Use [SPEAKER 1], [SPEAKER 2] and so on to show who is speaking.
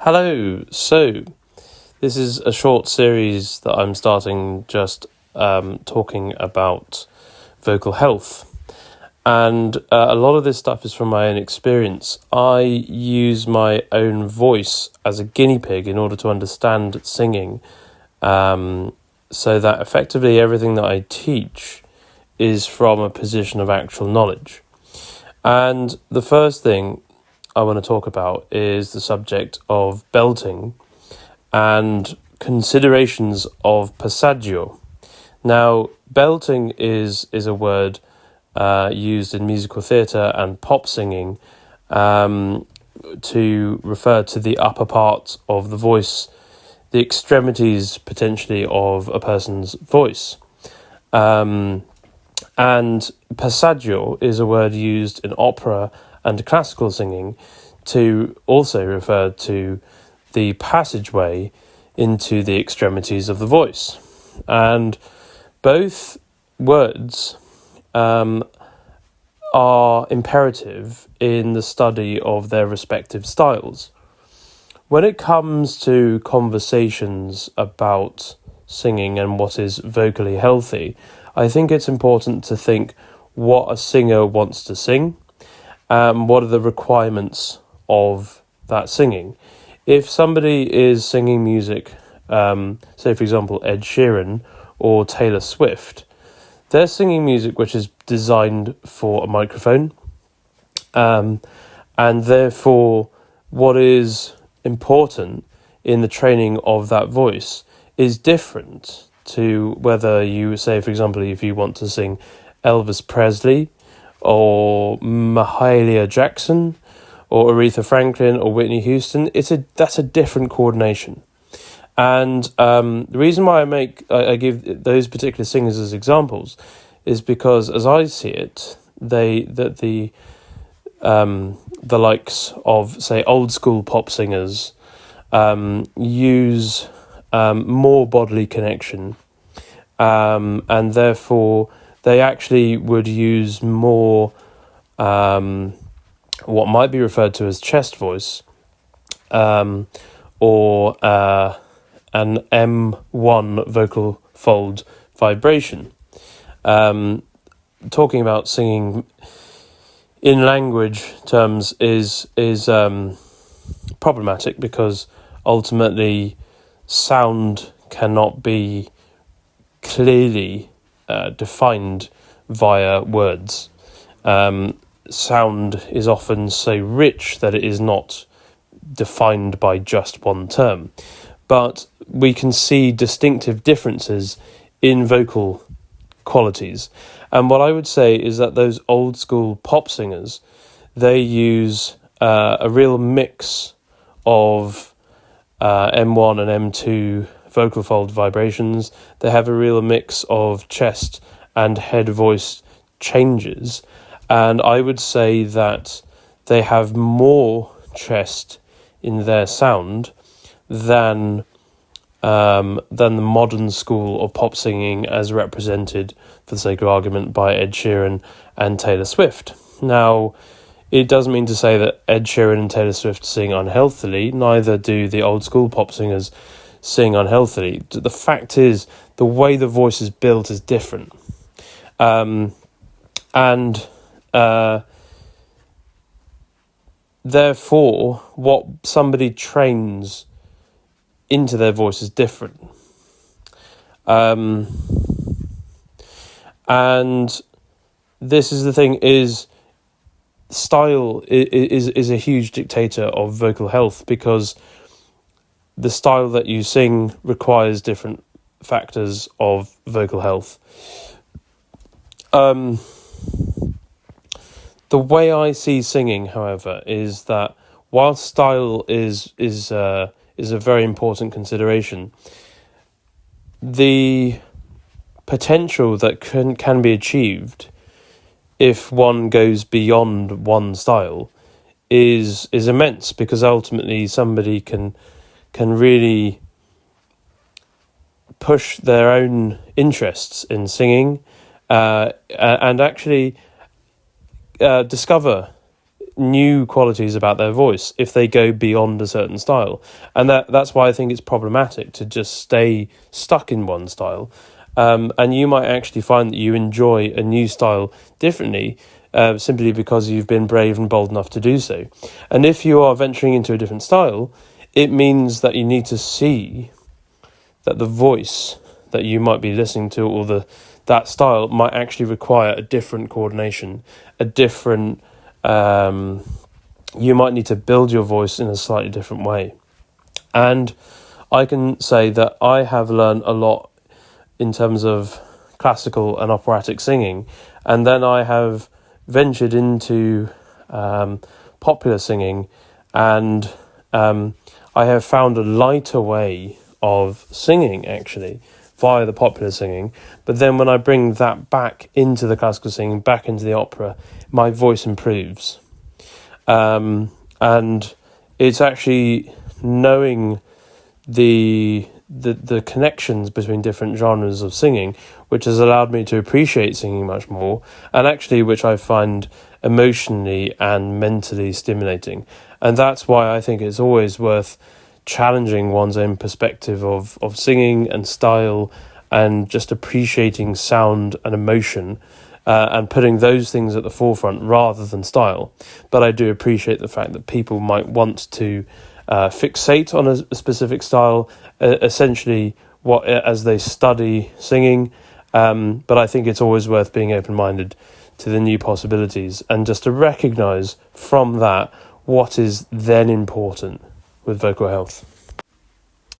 [SPEAKER 1] Hello. So, this is a short series that I'm starting just talking about vocal health. And a lot of this stuff is from my own experience. I use my own voice as a guinea pig in order to understand singing, so that effectively everything that I teach is from a position of actual knowledge. And the first thing I want to talk about is the subject of belting and considerations of passaggio. Now, belting is a word used in musical theatre and pop singing to refer to the upper part of the voice, the extremities potentially of a person's voice. And passaggio is a word used in opera and classical singing to also refer to the passageway into the extremities of the voice. And both words are imperative in the study of their respective styles. When it comes to conversations about singing and what is vocally healthy, I think it's important to think what a singer wants to sing. What are the requirements of that singing? If somebody is singing music, say for example Ed Sheeran or Taylor Swift, they're singing music which is designed for a microphone, and therefore what is important in the training of that voice is different to whether you say, for example, if you want to sing Elvis Presley or Mahalia Jackson or Aretha Franklin or Whitney Houston, that's a different coordination. And the reason why I give those particular singers as examples is because, as I see it, the likes of, say, old school pop singers use more bodily connection, and therefore they actually would use more what might be referred to as chest voice, or an M1 vocal fold vibration. Talking about singing in language terms is problematic because ultimately sound cannot be clearly defined via words. Sound is often so rich that it is not defined by just one term. But we can see distinctive differences in vocal qualities. And what I would say is that those old school pop singers, they use a real mix of M1 and M2 vocal fold vibrations. They have a real mix of chest and head voice changes. And I would say that they have more chest in their sound than the modern school of pop singing as represented, for the sake of argument, by Ed Sheeran and Taylor Swift. Now, it doesn't mean to say that Ed Sheeran and Taylor Swift sing unhealthily, neither do the old school pop singers sing unhealthily. The fact is, the way the voice is built is different. Therefore, what somebody trains into their voice is different. And this is the thing, is style is a huge dictator of vocal health, because the style that you sing requires different factors of vocal health. The way I see singing, however, is that while style is a very important consideration, the potential that can be achieved if one goes beyond one style is immense, because ultimately somebody can really push their own interests in singing and actually discover new qualities about their voice if they go beyond a certain style. And that's why I think it's problematic to just stay stuck in one style. And you might actually find that you enjoy a new style differently, simply because you've been brave and bold enough to do so. And if you are venturing into a different style, it means that you need to see that the voice that you might be listening to, or that style, might actually require a different coordination, a different... you might need to build your voice in a slightly different way. And I can say that I have learned a lot in terms of classical and operatic singing, and then I have ventured into popular singing, and I have found a lighter way of singing, actually, via the popular singing. But then when I bring that back into the classical singing, back into the opera, my voice improves. And it's actually knowing the connections between different genres of singing, which has allowed me to appreciate singing much more, and actually which I find emotionally and mentally stimulating. And that's why I think it's always worth challenging one's own perspective of singing and style, and just appreciating sound and emotion, and putting those things at the forefront rather than style. But I do appreciate the fact that people might want to fixate on a specific style, essentially as they study singing. But I think it's always worth being open-minded to the new possibilities, and just to recognise from that what is then important with vocal health.